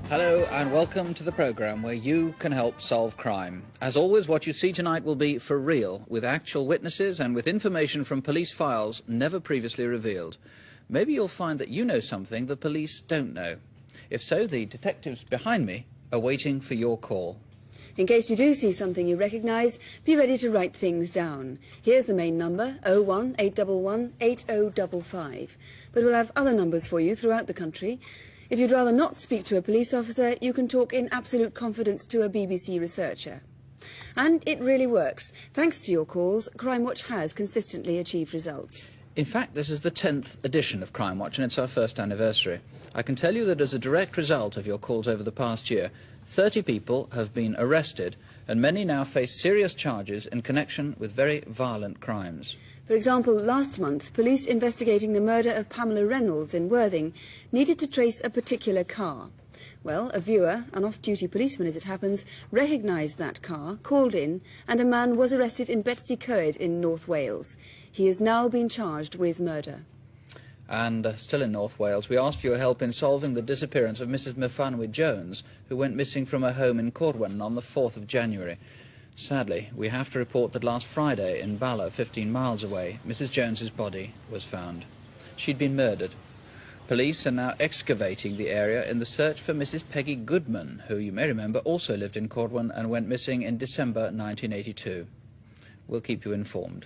Hello and welcome to the programme where you can help solve crime. As always, what you see tonight will be for real, with actual witnesses and with information from police files never previously revealed. Maybe you'll find that you know something the police don't know. If so, the detectives behind me are waiting for your call. In case you do see something you recognise, be ready to write things down. Here's the main number, 01811 8055. But we'll have other numbers for you throughout the country. If you'd rather not speak to a police officer, you can talk in absolute confidence to a BBC researcher. And it really works. Thanks to your calls, Crimewatch has consistently achieved results. In fact, this is the 10th edition of Crimewatch and it's our first anniversary. I can tell you that as a direct result of your calls over the past year, 30 people have been arrested and many now face serious charges in connection with very violent crimes. For example, last month, police investigating the murder of Pamela Reynolds in Worthing needed to trace a particular car. Well, a viewer, an off-duty policeman as it happens, recognised that car, called in, and a man was arrested in Betsy Coed in North Wales. He has now been charged with murder. And still in North Wales, we asked for your help in solving the disappearance of Mrs Mfanwe Jones, who went missing from her home in Cordwan on the 4th of January. Sadly, we have to report that last Friday in Bala, 15 miles away, Mrs Jones's body was found. She'd been murdered. Police are now excavating the area in the search for Mrs Peggy Goodman, who you may remember also lived in Cordwan and went missing in December 1982. We'll keep you informed.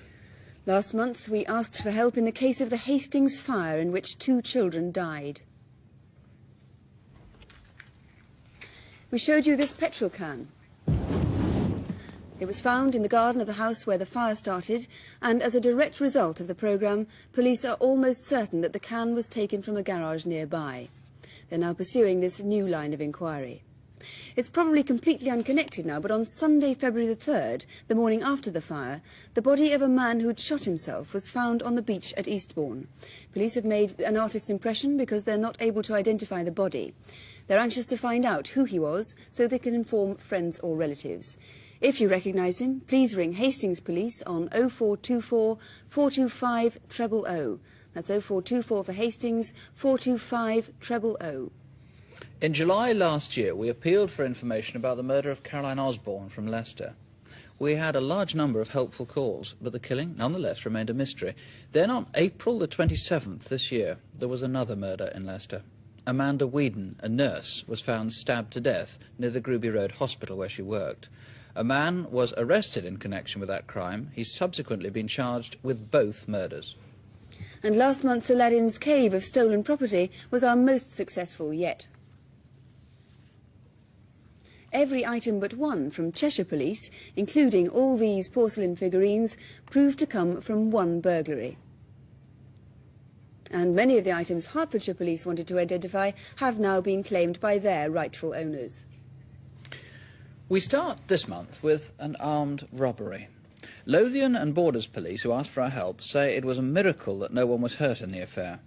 Last month, we asked for help in the case of the Hastings fire in which 2 children died. We showed you this petrol can. It was found in the garden of the house where the fire started, and as a direct result of the programme, police are almost certain that the can was taken from a garage nearby. They're now pursuing this new line of inquiry. It's probably completely unconnected now, but on Sunday, February the 3rd, the morning after the fire, the body of a man who'd shot himself was found on the beach at Eastbourne. Police have made an artist's impression because they're not able to identify the body. They're anxious to find out who he was so they can inform friends or relatives. If you recognise him, please ring Hastings Police on 0424 425 000. That's 0424 for Hastings, 425 000. In July last year, we appealed for information about the murder of Caroline Osborne from Leicester. We had a large number of helpful calls, but the killing, nonetheless, remained a mystery. Then on April the 27th this year, there was another murder in Leicester. Amanda Whedon, a nurse, was found stabbed to death near the Gruby Road Hospital where she worked. A man was arrested in connection with that crime. He's subsequently been charged with both murders. And last month's Aladdin's Cave of stolen property was our most successful yet. Every item but one from Cheshire Police, including all these porcelain figurines, proved to come from one burglary. And many of the items Hertfordshire Police wanted to identify have now been claimed by their rightful owners. We start this month with an armed robbery. Lothian and Borders Police, who asked for our help, say it was a miracle that no one was hurt in the affair.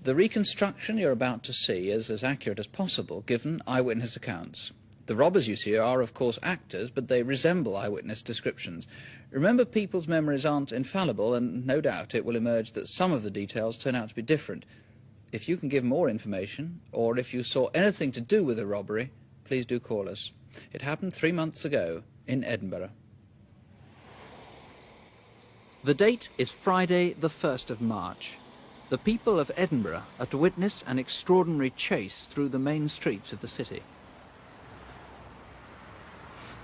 The reconstruction you're about to see is as accurate as possible, given eyewitness accounts. The robbers you see are, of course, actors, but they resemble eyewitness descriptions. Remember, people's memories aren't infallible, and no doubt it will emerge that some of the details turn out to be different. If you can give more information, or if you saw anything to do with the robbery, please do call us. It happened 3 months ago in Edinburgh. The date is Friday, the 1st of March. The people of Edinburgh are to witness an extraordinary chase through the main streets of the city.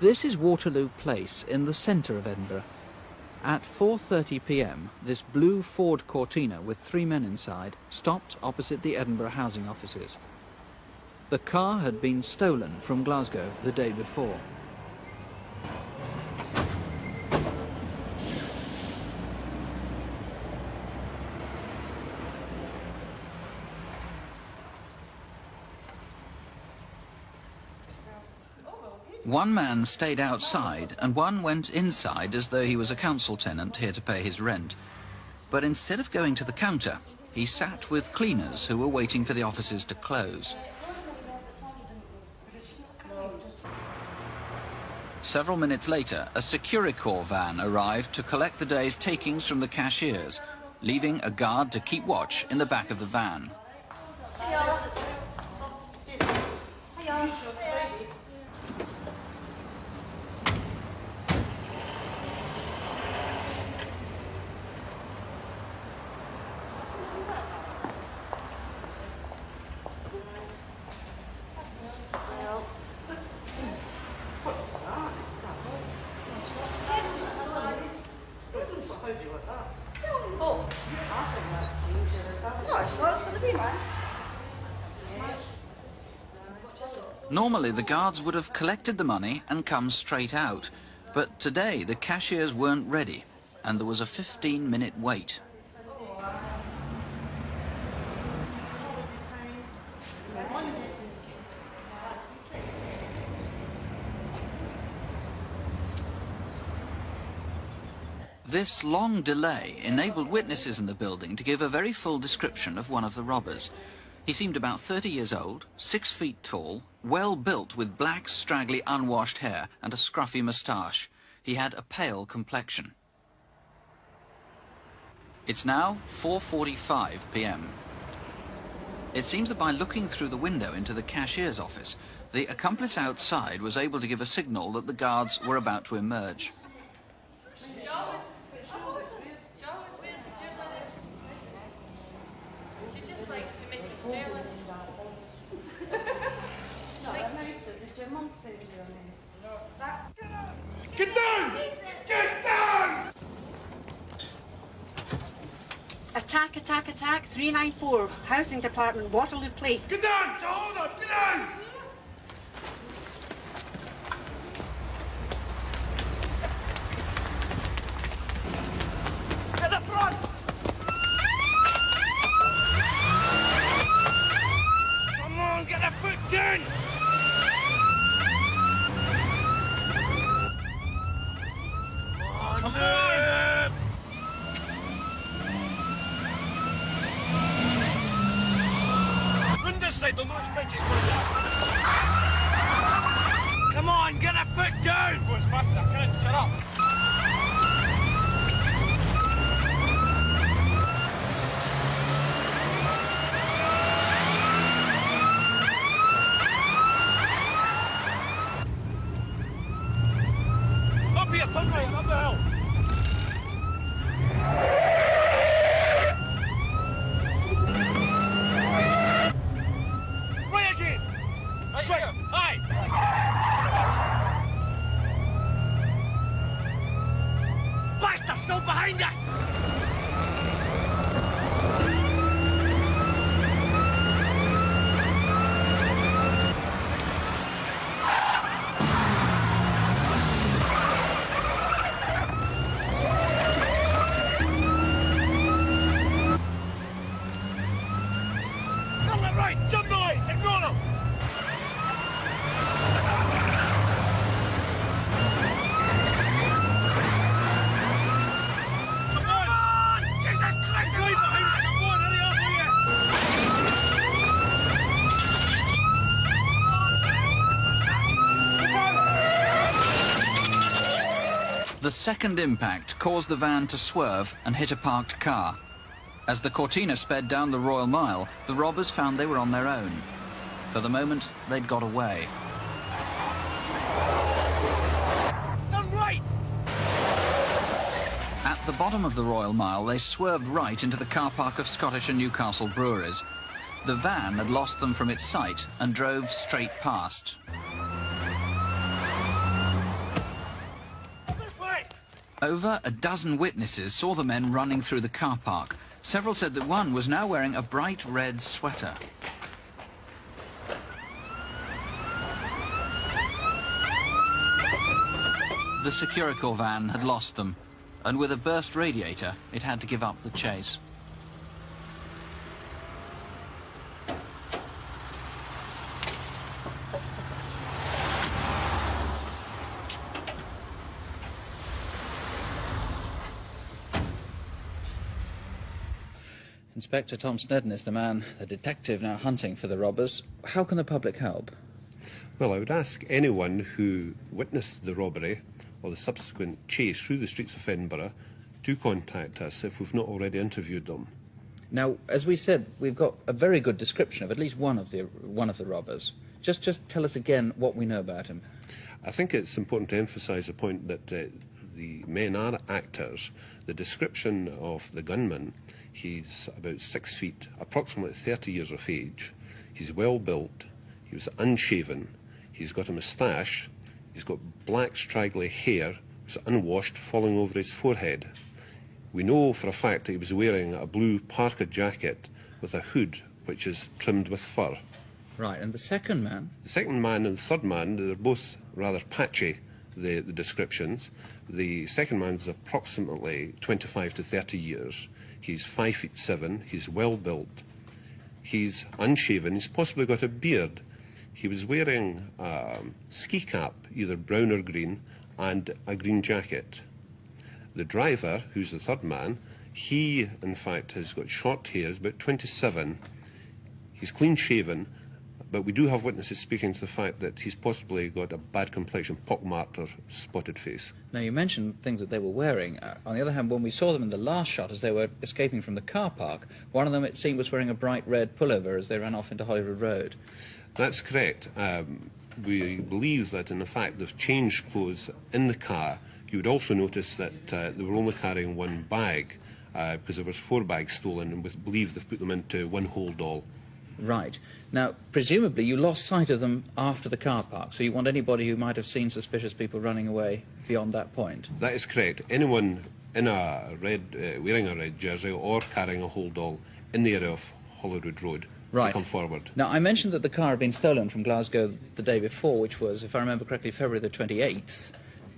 This is Waterloo Place in the centre of Edinburgh. At 4:30 p.m, this blue Ford Cortina with 3 men inside stopped opposite the Edinburgh housing offices. The car had been stolen from Glasgow the day before. One man stayed outside and one went inside as though he was a council tenant here to pay his rent. But instead of going to the counter, he sat with cleaners who were waiting for the offices to close. Several minutes later, a Securicorps van arrived to collect the day's takings from the cashiers, leaving a guard to keep watch in the back of the van. Normally, the guards would have collected the money and come straight out. But today, the cashiers weren't ready, and there was a 15-minute wait. This long delay enabled witnesses in the building to give a very full description of one of the robbers. He seemed about 30 years old, 6 feet tall, well built with black, straggly, unwashed hair and a scruffy moustache. He had a pale complexion. It's now 4:45 p.m. It seems that by looking through the window into the cashier's office, the accomplice outside was able to give a signal that the guards were about to emerge. Get down! Get down! Attack, attack, attack, 394, Housing Department, Waterloo Place. Get down! Hold on! Get down! At the front! Come on, get the foot down! Come on! Run this side, they'll not expect you to go down. Come on, get a foot down! Go as fast as I can, shut up! Up here, turn right, up the hill! Right again! Right here! Aye! Bastard still behind us! Right, jump the lights, ignore them! Come on! Jesus Christ! Right behind us! Come on, hurry up, will you? The second impact caused the van to swerve and hit a parked car. As the Cortina sped down the Royal Mile, the robbers found they were on their own. For the moment, they'd got away. Turn right! At the bottom of the Royal Mile, they swerved right into the car park of Scottish and Newcastle breweries. The van had lost them from its sight and drove straight past. This way! Over a dozen witnesses saw the men running through the car park. Several said that one was now wearing a bright red sweater. The Securicorps van had lost them, and with a burst radiator, it had to give up the chase. Inspector Tom Snedden is the detective now hunting for the robbers. How can the public help? Well, I would ask anyone who witnessed the robbery or the subsequent chase through the streets of Edinburgh to contact us if we've not already interviewed them. Now, as we said, we've got a very good description of at least one of the robbers. Just tell us again what we know about him. I think it's important to emphasise the point that the men are actors. The description of the gunman, he's about 6 feet, approximately 30 years of age. He's well built, he was unshaven, he's got a moustache, he's got black straggly hair, which is unwashed, falling over his forehead. We know for a fact that he was wearing a blue parka jacket with a hood which is trimmed with fur. Right, and the second man? The second man and the third man, they're both rather patchy, the descriptions. The second man's approximately 25 to 30 years. He's 5'7", he's well built, he's unshaven, he's possibly got a beard. He was wearing a ski cap, either brown or green, and a green jacket. The driver, who's the third man, he, in fact, has got short hair, he's about 27. He's clean-shaven, but we do have witnesses speaking to the fact that he's possibly got a bad complexion, pockmarked or spotted face. Now, you mentioned things that they were wearing. On the other hand, when we saw them in the last shot as they were escaping from the car park, one of them, it seemed, was wearing a bright red pullover as they ran off into Hollywood Road. That's correct. We believe that, in fact, they've changed clothes in the car. You would also notice that they were only carrying one bag, because there was 4 bags stolen, and we believe they've put them into one hold all. Right. Now, presumably you lost sight of them after the car park, so you want anybody who might have seen suspicious people running away beyond that point? That is correct. Anyone in a red, wearing a red jersey or carrying a hold all in the area of Hollywood Road to come forward. Now, I mentioned that the car had been stolen from Glasgow the day before, which was, if I remember correctly, February the 28th.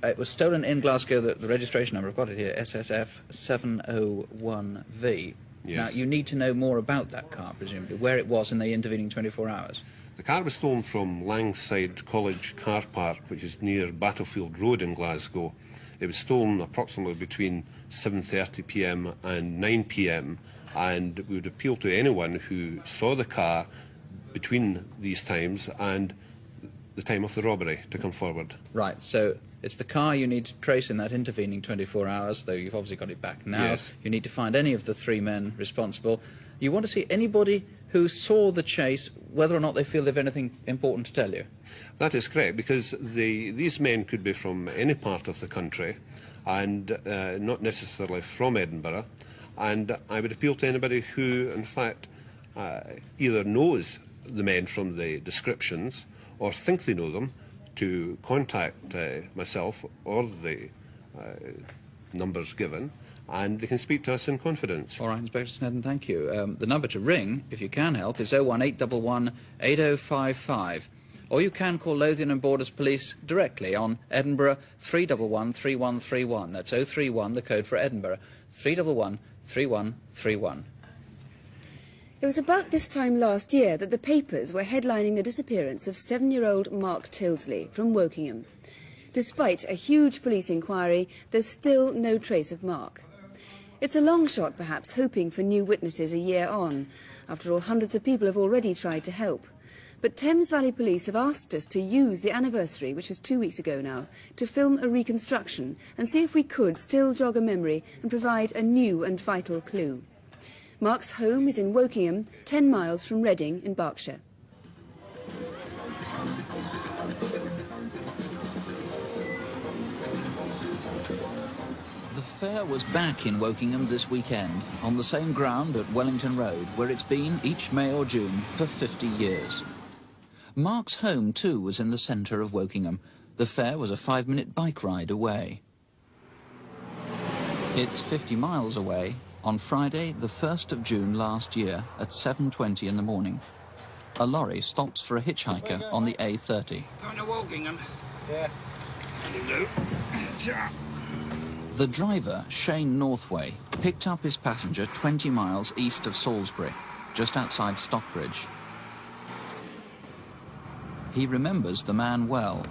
It was stolen in Glasgow, the registration number, I've got it here, SSF 701V. Yes. Now, you need to know more about that car, presumably, where it was in the intervening 24 hours. The car was stolen from Langside College Car Park, which is near Battlefield Road in Glasgow. It was stolen approximately between 7:30 p.m. and 9 p.m, and we would appeal to anyone who saw the car between these times and the time of the robbery to come forward. Right, so it's the car you need to trace in that intervening 24 hours, though you've obviously got it back now. Yes. You need to find any of the 3 men responsible. You want to see anybody who saw the chase, whether or not they feel they've anything important to tell you. That is correct, because these men could be from any part of the country and not necessarily from Edinburgh. And I would appeal to anybody who, in fact, either knows the men from the descriptions or think they know them, to contact myself or the numbers given, and they can speak to us in confidence. All right, Inspector Snedden, thank you. The number to ring, if you can help, is 01811 8055. Or you can call Lothian and Borders Police directly on Edinburgh 311 3131. That's 031, the code for Edinburgh, 311 3131. It was about this time last year that the papers were headlining the disappearance of 7-year-old Mark Tilsley from Wokingham. Despite a huge police inquiry, there's still no trace of Mark. It's a long shot, perhaps, hoping for new witnesses a year on. After all, hundreds of people have already tried to help. But Thames Valley Police have asked us to use the anniversary, which was 2 weeks ago now, to film a reconstruction and see if we could still jog a memory and provide a new and vital clue. Mark's home is in Wokingham, 10 miles from Reading in Berkshire. The fair was back in Wokingham this weekend, on the same ground at Wellington Road, where it's been each May or June for 50 years. Mark's home, too, was in the centre of Wokingham. The fair was a 5-minute bike ride away. It's 50 miles away. On Friday, the 1st of June last year, at 7:20 in the morning, a lorry stops for a hitchhiker on the A30. Going to Wokingham? Yeah. The driver, Shane Northway, picked up his passenger 20 miles east of Salisbury, just outside Stockbridge. He remembers the man well.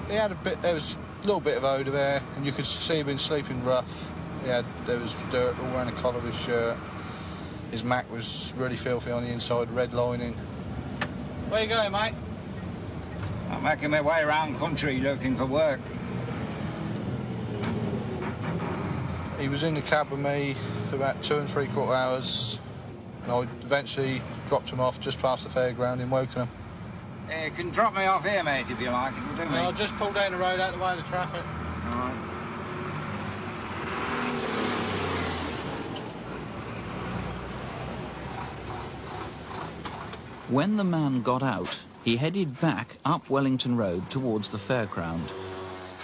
He had there was a little bit of odour there, and you could see he'd been sleeping rough. There was dirt all around the collar of his shirt. His Mac was really filthy on the inside, red lining. Where you going, mate? I'm making my way around country looking for work. He was in the cab with me for about 2 3/4 hours, and I eventually dropped him off just past the fairground in Wokingham. You can drop me off here, mate, if you like. It'll do me. I'll just pull down the road out of the way of the traffic. All right. When the man got out, he headed back up Wellington Road towards the fairground.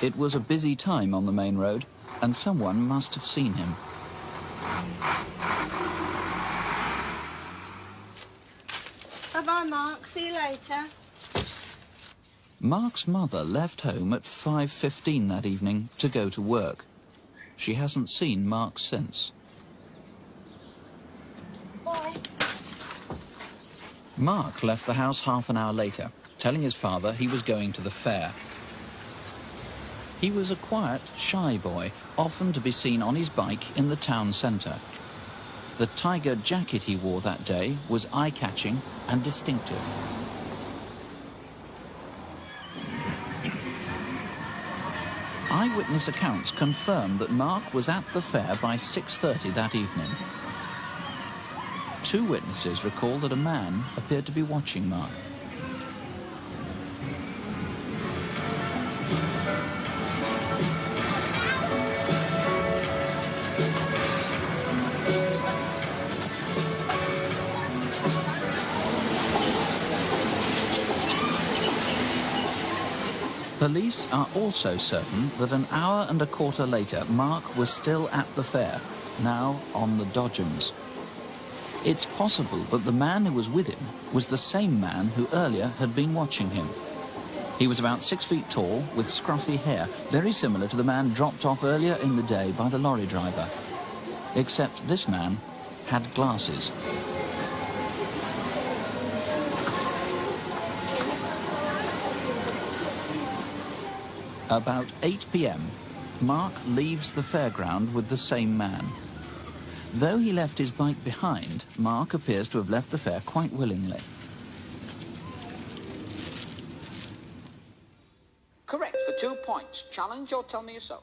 It was a busy time on the main road, and someone must have seen him. Bye-bye, Mark. See you later. Mark's mother left home at 5:15 that evening to go to work. She hasn't seen Mark since. Bye. Mark left the house half an hour later, telling his father he was going to the fair. He was a quiet, shy boy, often to be seen on his bike in the town centre. The tiger jacket he wore that day was eye-catching and distinctive. Eyewitness accounts confirm that Mark was at the fair by 6:30 that evening. 2 witnesses recall that a man appeared to be watching Mark. Police are also certain that an hour and a quarter later, Mark was still at the fair, now on the Dodgems. It's possible that the man who was with him was the same man who earlier had been watching him. He was about 6 feet tall, with scruffy hair, very similar to the man dropped off earlier in the day by the lorry driver. Except this man had glasses. About 8 p.m, Mark leaves the fairground with the same man. Though he left his bike behind, Mark appears to have left the fair quite willingly. Correct for 2 points. Challenge or tell me so.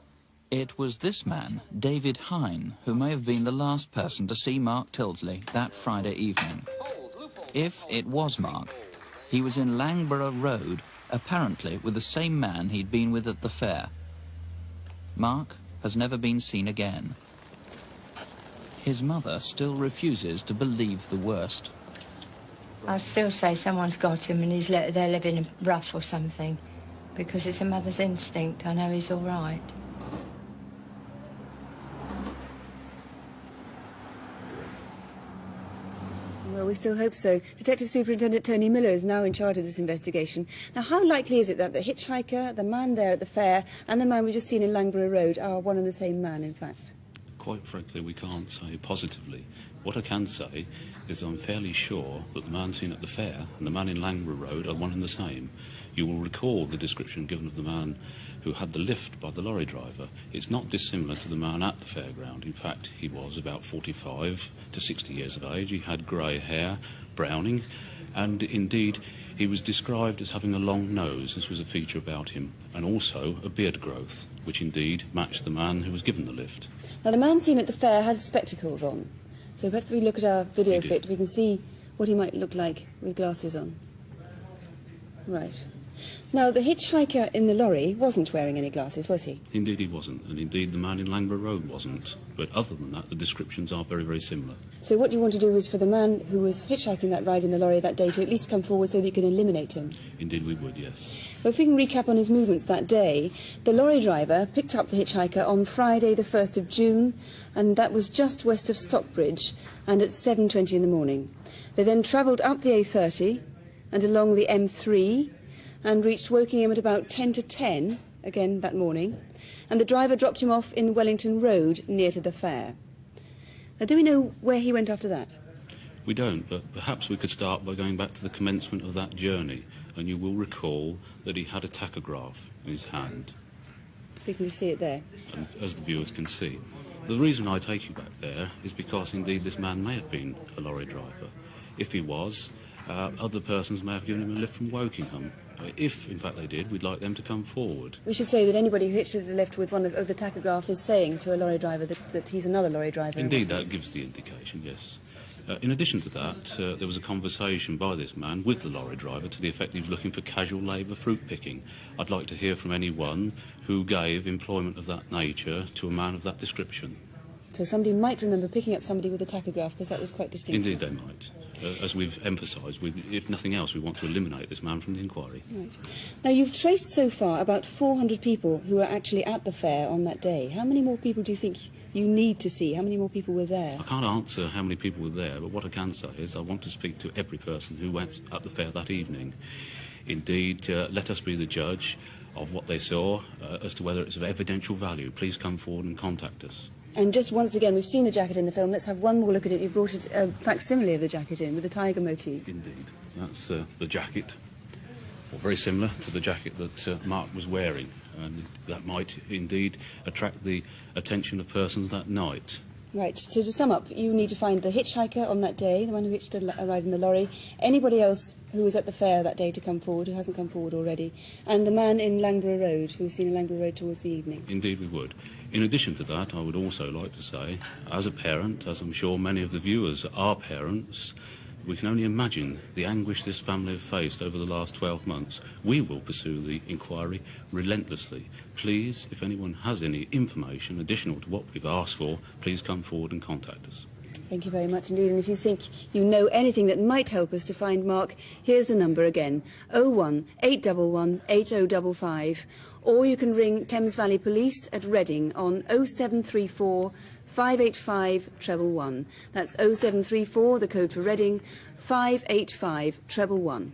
It was this man, David Hine, who may have been the last person to see Mark Tildesley that Friday evening. If it was Mark, he was in Langborough Road, apparently with the same man he'd been with at the fair. Mark has never been seen again. His mother still refuses to believe the worst. I still say someone's got him and they're living rough or something, because it's a mother's instinct. I know he's all right. Well, we still hope so. Detective Superintendent Tony Miller is now in charge of this investigation. Now, how likely is it that the hitchhiker, the man there at the fair, and the man we've just seen in Langborough Road are one and the same man, in fact? Quite frankly, we can't say positively. What I can say is I'm fairly sure that the man seen at the fair and the man in Langborough Road are one and the same. You will recall the description given of the man who had the lift by the lorry driver. It's not dissimilar to the man at the fairground. In fact, he was about 45 to 60 years of age. He had grey hair, browning, and indeed he was described as having a long nose. This was a feature about him, and also a beard growth, which indeed matched the man who was given the lift. Now, the man seen at the fair had spectacles on. So if we look at our video fit, we can see what he might look like with glasses on. Right. Now, the hitchhiker in the lorry wasn't wearing any glasses, was he? Indeed he wasn't, and indeed the man in Langborough Road wasn't. But other than that, the descriptions are very, very similar. So what you want to do is for the man who was hitchhiking that ride in the lorry that day to at least come forward so that you can eliminate him? Indeed we would, yes. Well, if we can recap on his movements that day, the lorry driver picked up the hitchhiker on Friday the 1st of June, and that was just west of Stockbridge, and at 7:20 in the morning. They then travelled up the A30 and along the M3, and reached Wokingham at about 10 to 10, again that morning, and the driver dropped him off in Wellington Road, near to the fair. Now, do we know where he went after that? We don't, but perhaps we could start by going back to the commencement of that journey, and you will recall that he had a tachograph in his hand. We can see it there. And as the viewers can see. The reason I take you back there is because indeed this man may have been a lorry driver. If he was, other persons may have given him a lift from Wokingham. If, in fact, they did, we'd like them to come forward. We should say that anybody who hitches the lift with one of the tachograph is saying to a lorry driver that he's another lorry driver. Indeed, that gives the indication, yes. In addition to that, there was a conversation by this man with the lorry driver to the effect that he was looking for casual labour fruit picking. I'd like to hear from anyone who gave employment of that nature to a man of that description. So somebody might remember picking up somebody with a tachograph, because that was quite distinctive. Indeed they might. As we've emphasised, if nothing else, we want to eliminate this man from the inquiry. Right. Now, you've traced so far about 400 people who were actually at the fair on that day. How many more people do you think you need to see? How many more people were there? I can't answer how many people were there, but what I can say is I want to speak to every person who went at the fair that evening. Indeed, let us be the judge of what they saw as to whether it's of evidential value. Please come forward and contact us. And just once again, we've seen the jacket in the film. Let's have one more look at it. You brought it, a facsimile of the jacket in with the tiger motif. Indeed. That's the jacket, or very similar to the jacket that Mark was wearing. And that might indeed attract the attention of persons that night. Right, so to sum up, you need to find the hitchhiker on that day, the one who hitched a ride in the lorry, anybody else who was at the fair that day to come forward, who hasn't come forward already, and the man in Langborough Road, who was seen in Langborough Road towards the evening. Indeed we would. In addition to that, I would also like to say, as a parent, as I'm sure many of the viewers are parents, we can only imagine the anguish this family have faced over the last 12 months. We will pursue the inquiry relentlessly. Please, if anyone has any information additional to what we've asked for, please come forward and contact us. Thank you very much indeed. And if you think you know anything that might help us to find Mark, here's the number again, 01 811 8055. Or you can ring Thames Valley Police at Reading on 0734 585 111. That's 0734, the code for Reading, 585 111.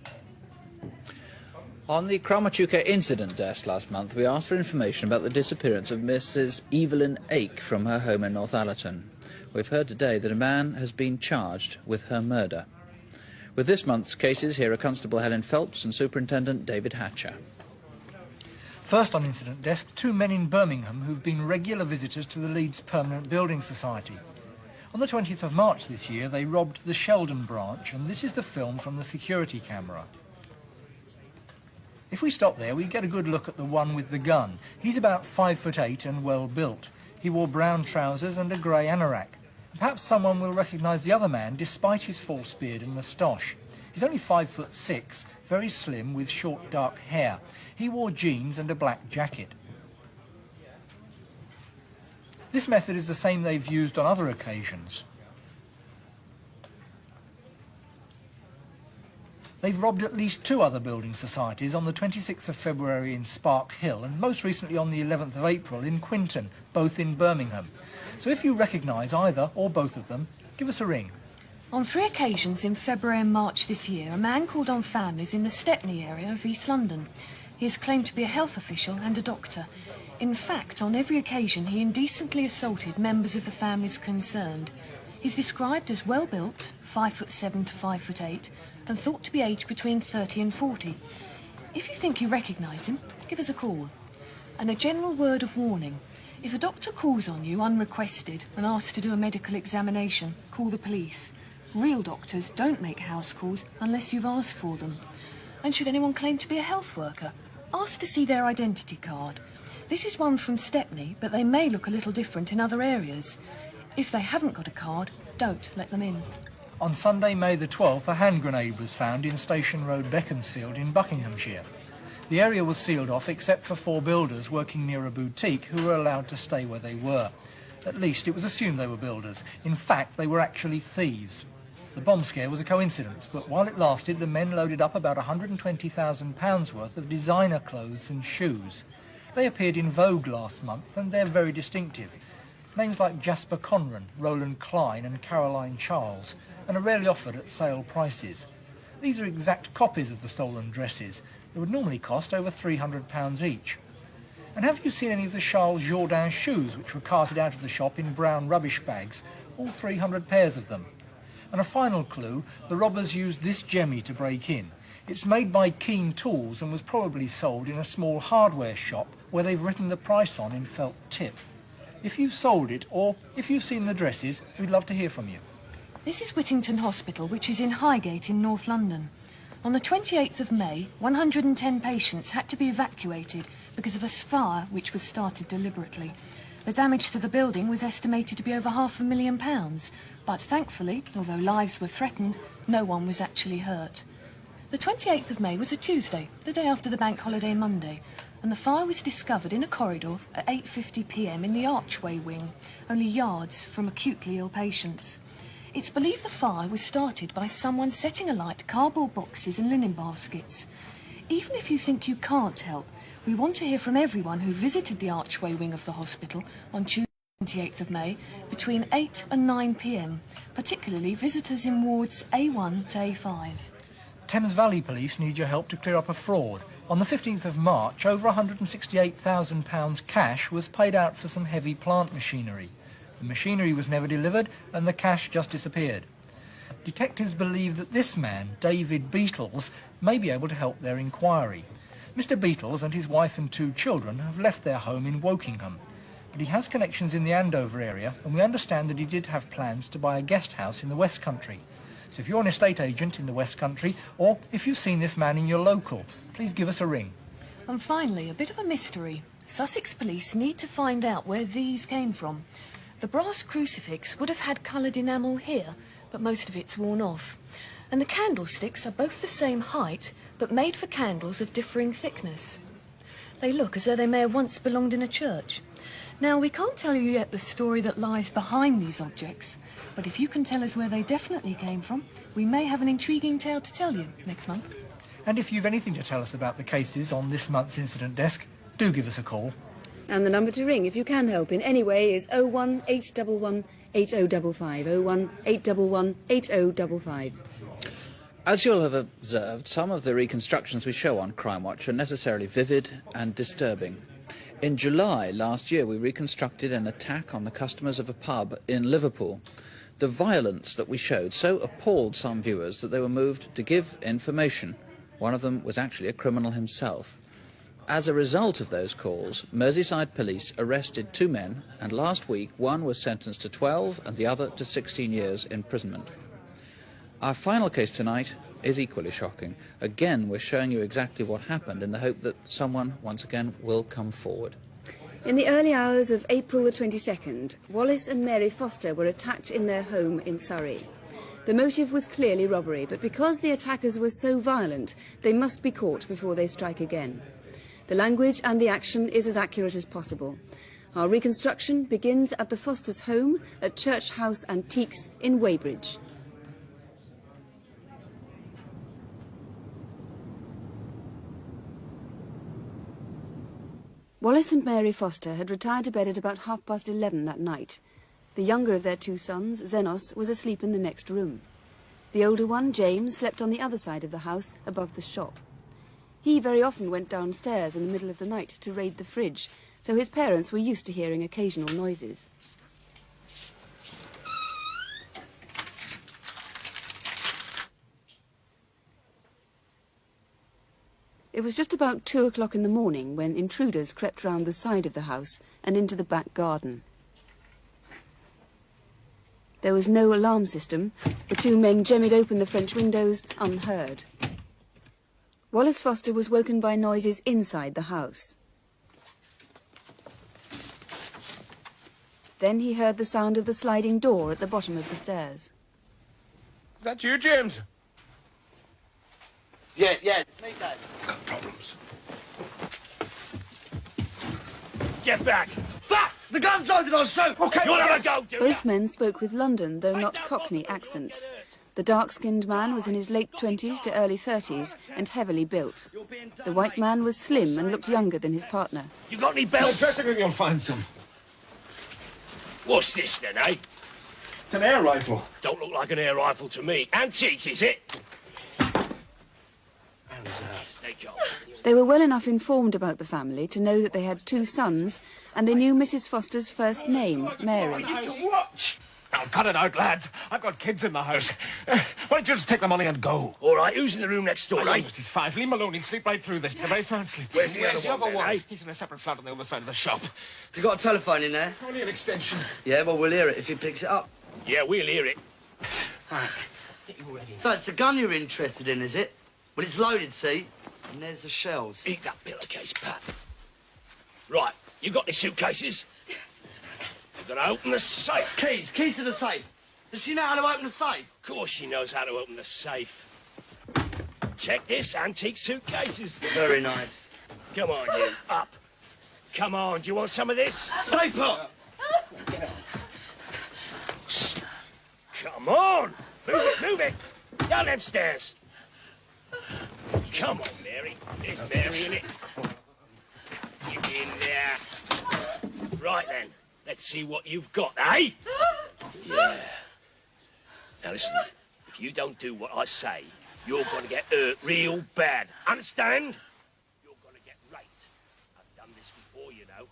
On the Crimewatch UK incident desk last month, we asked for information about the disappearance of Mrs. Evelyn Ake from her home in Northallerton. We've heard today that a man has been charged with her murder. With this month's cases, here are Constable Helen Phelps and Superintendent David Hatcher. First on incident desk, two men in Birmingham who've been regular visitors to the Leeds Permanent Building Society. On the 20th of March this year, they robbed the Sheldon branch, and this is the film from the security camera. If we stop there, we get a good look at the one with the gun. He's about 5'8" and well built. He wore brown trousers and a grey anorak. Perhaps someone will recognise the other man despite his false beard and moustache. He's only 5'6", very slim with short dark hair. He wore jeans and a black jacket. This method is the same they've used on other occasions. They've robbed at least two other building societies on the 26th of February in Spark Hill and most recently on the 11th of April in Quinton, both in Birmingham. So if you recognise either or both of them, give us a ring. On 3 occasions in February and March this year, a man called on families in the Stepney area of East London. He is claimed to be a health official and a doctor. In fact, on every occasion, he indecently assaulted members of the families concerned. He's described as well-built, 5'7" to 5'8", and thought to be aged between 30 and 40. If you think you recognise him, give us a call. And a general word of warning. If a doctor calls on you unrequested and asks to do a medical examination, call the police. Real doctors don't make house calls unless you've asked for them. And should anyone claim to be a health worker, ask to see their identity card. This is one from Stepney, but they may look a little different in other areas. If they haven't got a card, don't let them in. On Sunday, May the 12th, a hand grenade was found in Station Road, Beaconsfield in Buckinghamshire. The area was sealed off except for 4 builders working near a boutique who were allowed to stay where they were. At least it was assumed they were builders. In fact, they were actually thieves. The bomb scare was a coincidence, but while it lasted, the men loaded up about £120,000 worth of designer clothes and shoes. They appeared in Vogue last month, and they're very distinctive. Names like Jasper Conran, Roland Klein and Caroline Charles, and are rarely offered at sale prices. These are exact copies of the stolen dresses. They would normally cost over £300 each. And have you seen any of the Charles Jourdain shoes which were carted out of the shop in brown rubbish bags? All 300 pairs of them. And a final clue, the robbers used this jemmy to break in. It's made by Keen Tools and was probably sold in a small hardware shop where they've written the price on in felt tip. If you've sold it or if you've seen the dresses, we'd love to hear from you. This is Whittington Hospital, which is in Highgate in North London. On the 28th of May, 110 patients had to be evacuated because of a fire which was started deliberately. The damage to the building was estimated to be over £500,000, but thankfully, although lives were threatened, no one was actually hurt. The 28th of May was a Tuesday, the day after the bank holiday Monday, and the fire was discovered in a corridor at 8:50 p.m. in the archway wing, only yards from acutely ill patients. It's believed the fire was started by someone setting alight cardboard boxes and linen baskets. Even if you think you can't help, we want to hear from everyone who visited the archway wing of the hospital on Tuesday. 28th of May between 8 and 9 p.m, particularly visitors in wards A1 to A5. Thames Valley Police need your help to clear up a fraud. On the 15th of March, over £168,000 cash was paid out for some heavy plant machinery. The machinery was never delivered and the cash just disappeared. Detectives believe that this man, David Beatles, may be able to help their inquiry. Mr Beatles and his wife and 2 children have left their home in Wokingham, but he has connections in the Andover area, and we understand that he did have plans to buy a guest house in the West Country. So if you're an estate agent in the West Country, or if you've seen this man in your local, please give us a ring. And finally, a bit of a mystery. Sussex police need to find out where these came from. The brass crucifix would have had coloured enamel here, but most of it's worn off. And the candlesticks are both the same height, but made for candles of differing thickness. They look as though they may have once belonged in a church. Now, we can't tell you yet the story that lies behind these objects, but if you can tell us where they definitely came from, we may have an intriguing tale to tell you next month. And if you've anything to tell us about the cases on this month's incident desk, do give us a call. And the number to ring, if you can help in any way, is 01811 8055. 01811 8055. As you'll have observed, some of the reconstructions we show on Crimewatch are necessarily vivid and disturbing. In July last year, we reconstructed an attack on the customers of a pub in Liverpool. The violence that we showed so appalled some viewers that they were moved to give information. One of them was actually a criminal himself. As a result of those calls, Merseyside police arrested 2 men, and last week one was sentenced to 12 and the other to 16 years imprisonment. Our final case tonight is equally shocking. Again, we're showing you exactly what happened in the hope that someone, once again, will come forward. In the early hours of April the 22nd, Wallace and Mary Foster were attacked in their home in Surrey. The motive was clearly robbery, but because the attackers were so violent, they must be caught before they strike again. The language and the action is as accurate as possible. Our reconstruction begins at the Fosters' home at Church House Antiques in Weybridge. Wallace and Mary Foster had retired to bed at about 11:30 that night. The younger of their 2 sons, Zenos, was asleep in the next room. The older one, James, slept on the other side of the house, above the shop. He very often went downstairs in the middle of the night to raid the fridge, so his parents were used to hearing occasional noises. It was just about 2 o'clock in the morning when intruders crept round the side of the house and into the back garden. There was no alarm system. The 2 men jemmied open the French windows unheard. Wallace Foster was woken by noises inside the house. Then he heard the sound of the sliding door at the bottom of the stairs. Is that you, James? Yeah, it's me, Dad. Got problems. Get back! Back! The gun's loaded on soap! Okay, you'll have a go, do Both men spoke with London, though not Cockney, accents. The dark-skinned man was in his late 20s to early 30s and heavily built. The white man was slim and looked younger than his partner. You got any belts? Dressing room, you'll find some. What's this then, eh? It's an air rifle. Don't look like an air rifle to me. Antique, is it? They were well enough informed about the family to know that they had 2 sons, and they knew Mrs. Foster's first name, Mary. What? Oh, cut it out, lads. I've got kids in the house. Why don't you just take the money and go? All right, who's in the room next door, eh? He's 5. Leave him alone. He'll sleep right through this. He's a very sound sleep. Where's the other one, eh? He's in a separate flat on the other side of the shop. You got a telephone in there? Only an extension. Yeah, well, we'll hear it if he picks it up. Yeah, we'll hear it. Right. So it's the gun you're interested in, is it? Well, it's loaded, see? And there's the shells. Eat that pillowcase, Pat. Right, you got the suitcases? Yes. You're gonna open the safe. Keys to the safe. Does she know how to open the safe? Of course she knows how to open the safe. Check this, antique suitcases. Very nice. Come on, you, up. Come on, do you want some of this? Paper! Come on! Move it! Down them stairs. Come on, Mary. There's Mary in it. Get in there. Right then. Let's see what you've got, eh? Yeah. Now listen, if you don't do what I say, you're going to get hurt real bad. Understand? You're going to get raped. I've done this before, you know.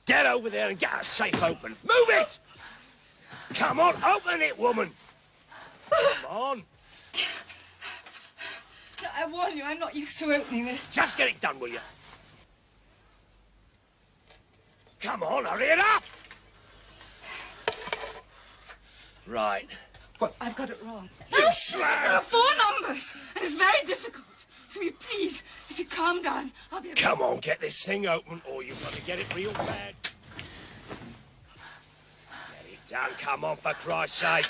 Get over there and get that safe open. Move it! Come on, open it, woman. Come on. I warn you, I'm not used to opening this. Just get it done, will you? Come on, hurry it up! Right. What? I've got it wrong. You slag! There are 4 numbers, and it's very difficult. So will you please, if you calm down, I'll be able to... Come on, get this thing open, or you're going to get it real bad. Get it done, come on, for Christ's sake.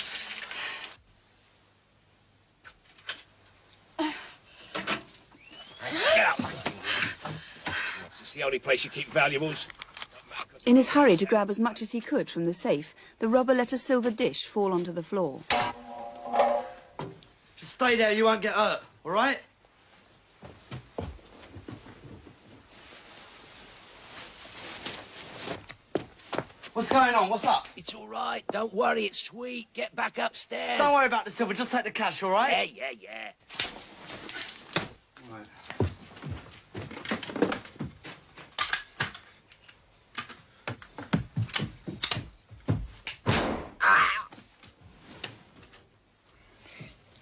Get up. It's the only place you keep valuables. In his hurry to grab as much as he could from the safe, the robber let a silver dish fall onto the floor. Just stay there, you won't get hurt, all right? What's going on? What's up? It's all right. Don't worry. It's sweet. Get back upstairs. Don't worry about the silver. Just take the cash, all right? Yeah. All right.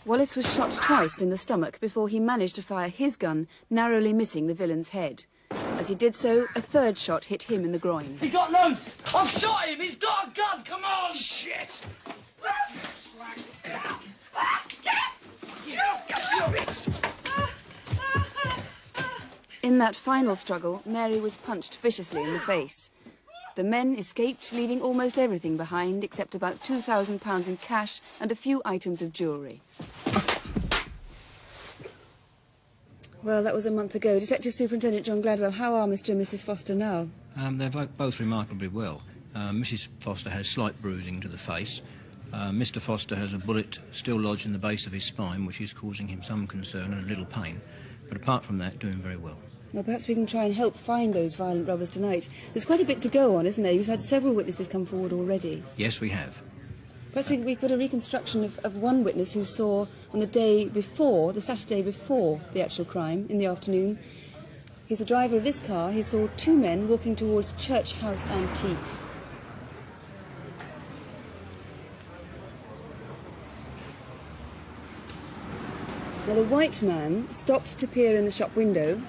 Wallace was shot twice in the stomach before he managed to fire his gun, narrowly missing the villain's head. As he did so, a third shot hit him in the groin. He got loose! I've shot him! He's got a gun! Come on! Shit! In that final struggle, Mary was punched viciously in the face. The men escaped, leaving almost everything behind except about £2,000 in cash and a few items of jewellery. Well, that was a month ago. Detective Superintendent John Gladwell, how are Mr. and Mrs. Foster now? They're both remarkably well. Mrs. Foster has slight bruising to the face. Mr. Foster has a bullet still lodged in the base of his spine, which is causing him some concern and a little pain. But apart from that, doing very well. Well, perhaps we can try and help find those violent robbers tonight. There's quite a bit to go on, isn't there? You've had several witnesses come forward already. Yes, we have. Perhaps we've got a reconstruction of one witness who saw on the day before, the Saturday before the actual crime, in the afternoon. He's the driver of this car. He saw 2 men walking towards Church House Antiques. Now, the white man stopped to peer in the shop window,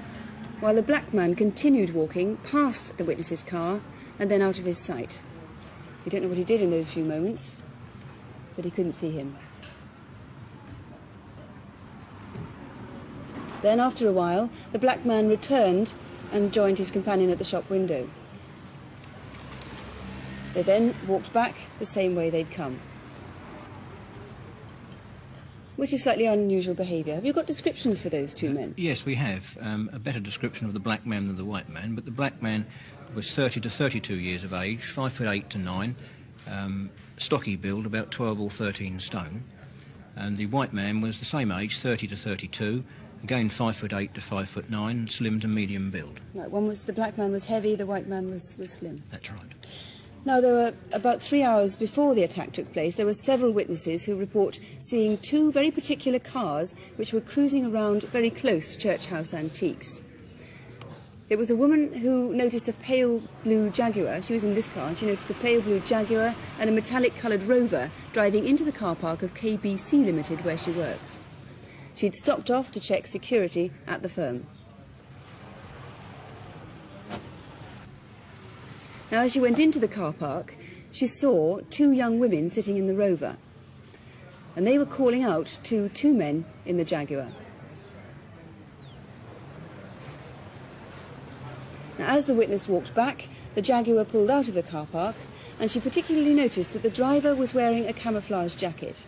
while the black man continued walking past the witness's car and then out of his sight. We don't know what he did in those few moments, but he couldn't see him. Then, after a while, the black man returned and joined his companion at the shop window. They then walked back the same way they'd come, which is slightly unusual behaviour. Have you got descriptions for those 2 men? Yes, we have. A better description of the black man than the white man, but the black man was 30 to 32 years of age, 5'8" to 9", stocky build, about 12 or 13 stone. And the white man was the same age, 30 to 32, again 5'8" to 5'9", slim to medium build. Right, the black man was heavy, the white man was slim. That's right. Now, there were about 3 hours before the attack took place, there were several witnesses who report seeing 2 very particular cars which were cruising around very close to Church House Antiques. It was a woman who noticed a pale blue Jaguar. She was in this car, and she noticed a pale blue Jaguar and a metallic-coloured Rover driving into the car park of KBC Limited, where she works. She'd stopped off to check security at the firm. Now, as she went into the car park, she saw 2 young women sitting in the Rover, and they were calling out to 2 men in the Jaguar. Now, as the witness walked back, the Jaguar pulled out of the car park, and she particularly noticed that the driver was wearing a camouflage jacket.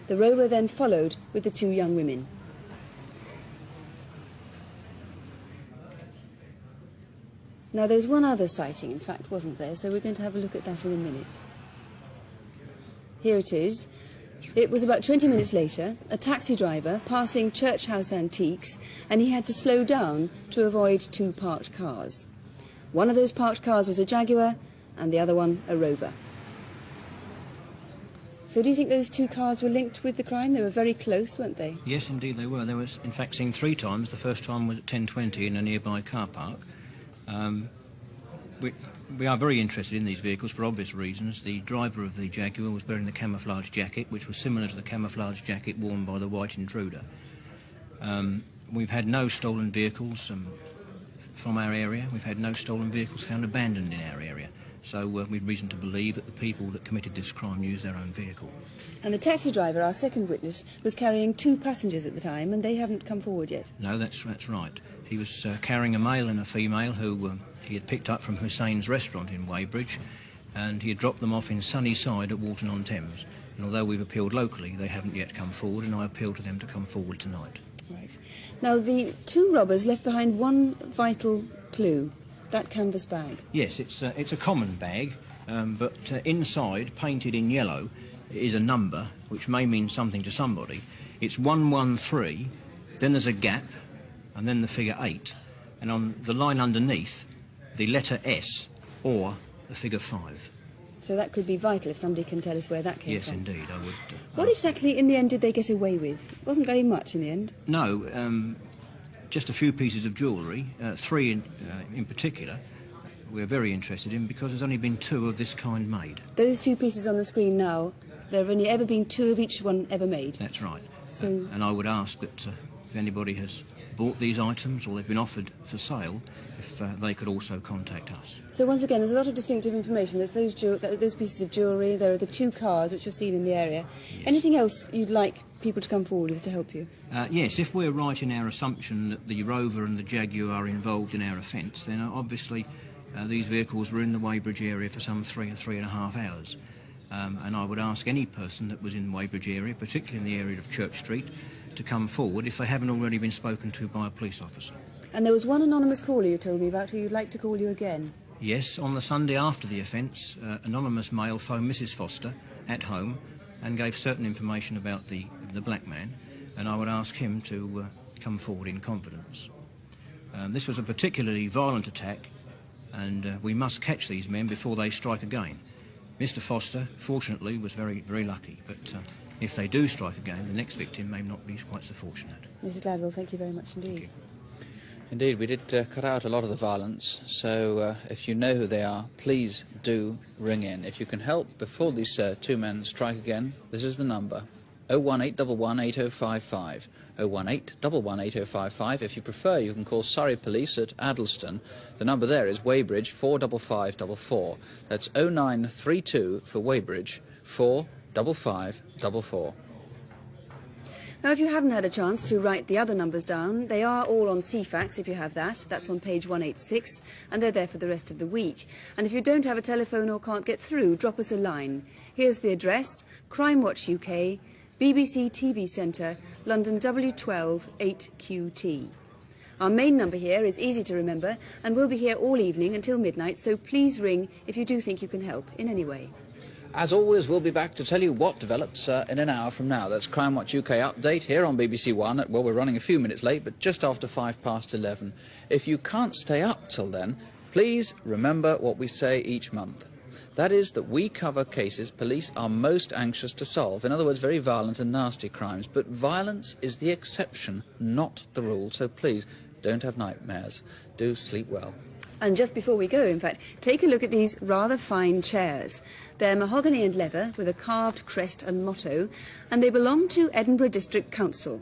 The Rover then followed with the 2 young women. Now, there's one other sighting, in fact, wasn't there? So we're going to have a look at that in a minute. Here it is. It was about 20 minutes later, a taxi driver passing Church House Antiques, and he had to slow down to avoid 2 parked cars. One of those parked cars was a Jaguar, and the other one a Rover. So do you think those two cars were linked with the crime? They were very close, weren't they? Yes, indeed they were. They were, in fact, seen 3 times. The first time was at 10:20 in a nearby car park. We are very interested in these vehicles for obvious reasons. The driver of the Jaguar was wearing the camouflage jacket, which was similar to the camouflage jacket worn by the white intruder. We've had no stolen vehicles from our area. We've had no stolen vehicles found abandoned in our area. So we've reason to believe that the people that committed this crime used their own vehicle. And the taxi driver, our second witness, was carrying 2 passengers at the time, and they haven't come forward yet. No, that's right. He was carrying a male and a female who he had picked up from Hussein's restaurant in Weybridge, and he had dropped them off in Sunnyside at Walton-on-Thames. And although we've appealed locally, they haven't yet come forward, and I appeal to them to come forward tonight. Right. Now, the 2 robbers left behind one vital clue. That canvas bag. Yes, it's a common bag, but inside, painted in yellow, is a number which may mean something to somebody. It's 113, then there's a gap, and then the figure 8, and on the line underneath, the letter S or the figure 5. So that could be vital if somebody can tell us where that came from. Yes, indeed, I would. What exactly, in the end, did they get away with? It wasn't very much in the end. No. Just a few pieces of jewellery, 3 in particular, we're very interested in because there's only been 2 of this kind made. Those 2 pieces on the screen now, there have only ever been 2 of each one ever made? That's right. So... and I would ask that if anybody has bought these items or they've been offered for sale, if they could also contact us. So once again, there's a lot of distinctive information. There's those pieces of jewellery, there are the 2 cars which are seen in the area. Yes. Anything else you'd like people to come forward with to help you? Yes, if we're right in our assumption that the Rover and the Jaguar are involved in our offence, then obviously these vehicles were in the Weybridge area for some 3 or 3.5 hours. And I would ask any person that was in the Weybridge area, particularly in the area of Church Street, to come forward if they haven't already been spoken to by a police officer. And there was one anonymous caller you told me about who you'd like to call you again. Yes, on the Sunday after the offence, anonymous male phoned Mrs Foster at home and gave certain information about the black man, and I would ask him to come forward in confidence. This was a particularly violent attack, and we must catch these men before they strike again. Mr Foster, fortunately, was very, very lucky, but if they do strike again, the next victim may not be quite so fortunate. Mr Gladwell, thank you very much indeed. Indeed, we did cut out a lot of the violence, so if you know who they are, please do ring in. If you can help before these 2 men strike again, this is the number, 01811 8055. 01811 8055. If you prefer, you can call Surrey Police at Addlestone. The number there is Weybridge 45544. That's 0932 for Weybridge 45544. Now, if you haven't had a chance to write the other numbers down, they are all on CFAX if you have that. That's on page 186, and they're there for the rest of the week. And if you don't have a telephone or can't get through, drop us a line. Here's the address, Crimewatch UK, BBC TV Centre, London W12 8QT. Our main number here is easy to remember, and we'll be here all evening until midnight, so please ring if you do think you can help in any way. As always, we'll be back to tell you what develops in an hour from now. That's Crimewatch UK Update here on BBC One. Well, we're running a few minutes late, but just after 11:05. If you can't stay up till then, please remember what we say each month. That is that we cover cases police are most anxious to solve. In other words, very violent and nasty crimes. But violence is the exception, not the rule. So please, don't have nightmares. Do sleep well. And just before we go, in fact, take a look at these rather fine chairs. They're mahogany and leather with a carved crest and motto, and they belong to Edinburgh District Council.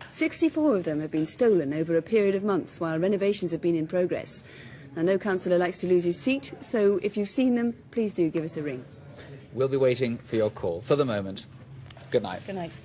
64 of them have been stolen over a period of months while renovations have been in progress. Now, no councillor likes to lose his seat, so if you've seen them, please do give us a ring. We'll be waiting for your call. For the moment, good night. Good night.